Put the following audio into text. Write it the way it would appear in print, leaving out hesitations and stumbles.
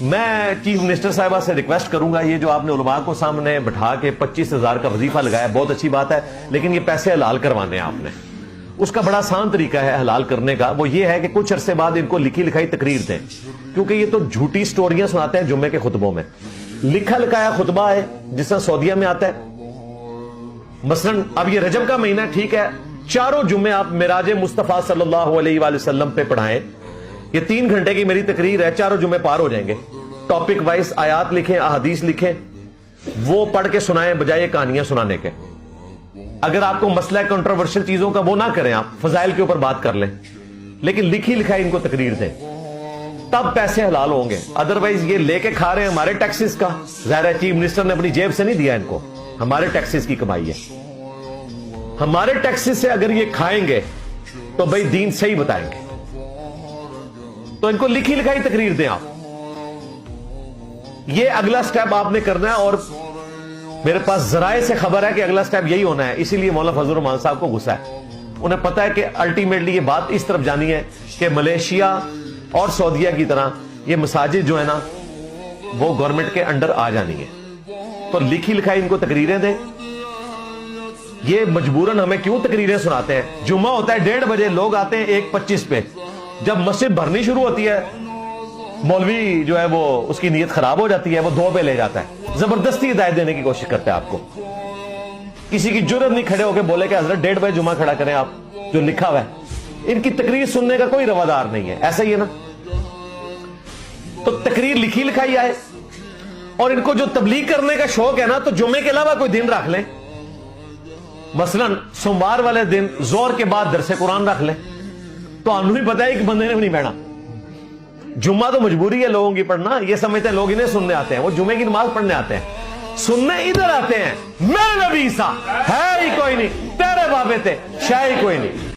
میں chief minister صاحبہ سے ریکویسٹ کروں گا، یہ جو آپ نے علماء کو سامنے بٹھا کے 25,000 کا وظیفہ لگایا بہت اچھی بات ہے، لیکن یہ پیسے حلال کروانے ہیں آپ نے۔ اس کا بڑا آسان طریقہ ہے حلال کرنے کا، وہ یہ ہے کہ کچھ عرصے بعد ان کو لکھی لکھائی تقریر دیں، کیونکہ یہ تو جھوٹی سٹوریاں سناتے ہیں جمعے کے خطبوں میں۔ لکھا لکھایا خطبہ ہے جس طرح سعودیہ میں آتا ہے، مثلا اب یہ رجب کا مہینہ ٹھیک ہے، چاروں جمعے آپ معراج مصطفیٰ صلی اللہ علیہ وآلہ وسلم پہ پڑھائیں، یہ 3 گھنٹے کی میری تقریر ہے، چاروں جمعے پار ہو جائیں گے۔ ٹاپک وائز آیات لکھیں، احادیث لکھیں، وہ پڑھ کے سنائیں بجائے کہانیاں سنانے کے۔ اگر آپ کو مسئلہ کنٹروورشل چیزوں کا وہ نہ کریں، آپ فضائل کے اوپر بات کر لیں، لیکن لکھی لکھائی ان کو تقریر دیں، تب پیسے حلال ہوں گے۔ ادروائز یہ لے کے کھا رہے ہیں ہمارے ٹیکسز کا، ظاہر ہے چیف منسٹر نے اپنی جیب سے نہیں دیا ان کو، ہمارے ٹیکسز کی کمائی ہے۔ ہمارے ٹیکسز سے اگر یہ کھائیں گے تو بھائی دین صحیح بتائیں گے، تو ان کو لکھی لکھائی تقریر دیں آپ۔ یہ اگلا سٹیپ آپ نے کرنا ہے، اور میرے پاس ذرائع سے خبر ہے کہ اگلا سٹیپ یہی ہونا ہے، اسی لیے مولانا فضل الرحمان صاحب کو غصہ ہے۔ انہیں پتا ہے کہ الٹیمیٹلی یہ بات اس طرف جانی ہے کہ ملیشیا اور سعودیہ کی طرح یہ مساجد جو ہے نا وہ گورنمنٹ کے انڈر آ جانی ہے۔ تو لکھی لکھائی ان کو تقریریں دیں۔ یہ مجبوراً ہمیں کیوں تقریریں سناتے ہیں؟ جمعہ ہوتا ہے 1:30 بجے، لوگ آتے ہیں 1:25 پہ، جب مسجد بھرنی شروع ہوتی ہے مولوی جو ہے وہ اس کی نیت خراب ہو جاتی ہے، وہ 2 پہ لے جاتا ہے، زبردستی ہدایت دینے کی کوشش کرتا ہے آپ کو۔ کسی کی جرت نہیں کھڑے ہو کے بولے کہ حضرت 1:30 بجے جمعہ کھڑا کریں آپ، جو لکھا ہوا ہے۔ ان کی تقریر سننے کا کوئی روادار نہیں ہے، ایسا ہی ہے نا۔ تو تقریر لکھی لکھائی آئے، اور ان کو جو تبلیغ کرنے کا شوق ہے نا تو جمعے کے علاوہ کوئی دن رکھ لیں، مثلا سوموار والے دن زور کے بعد درس قرآن رکھ لیں، تو ہم بھی پتا ہے کہ بندے نے بھی نہیں بیٹھا۔ جمعہ تو مجبوری ہے لوگوں کی پڑھنا، یہ سمجھتے ہیں لوگ انہیں سننے آتے ہیں، وہ جمعے کی نماز پڑھنے آتے ہیں، سننے ادھر آتے ہیں۔ میرے نبی سا ہے ہی کوئی نہیں، تیرے بابے تھے شاہ ہی کوئی نہیں۔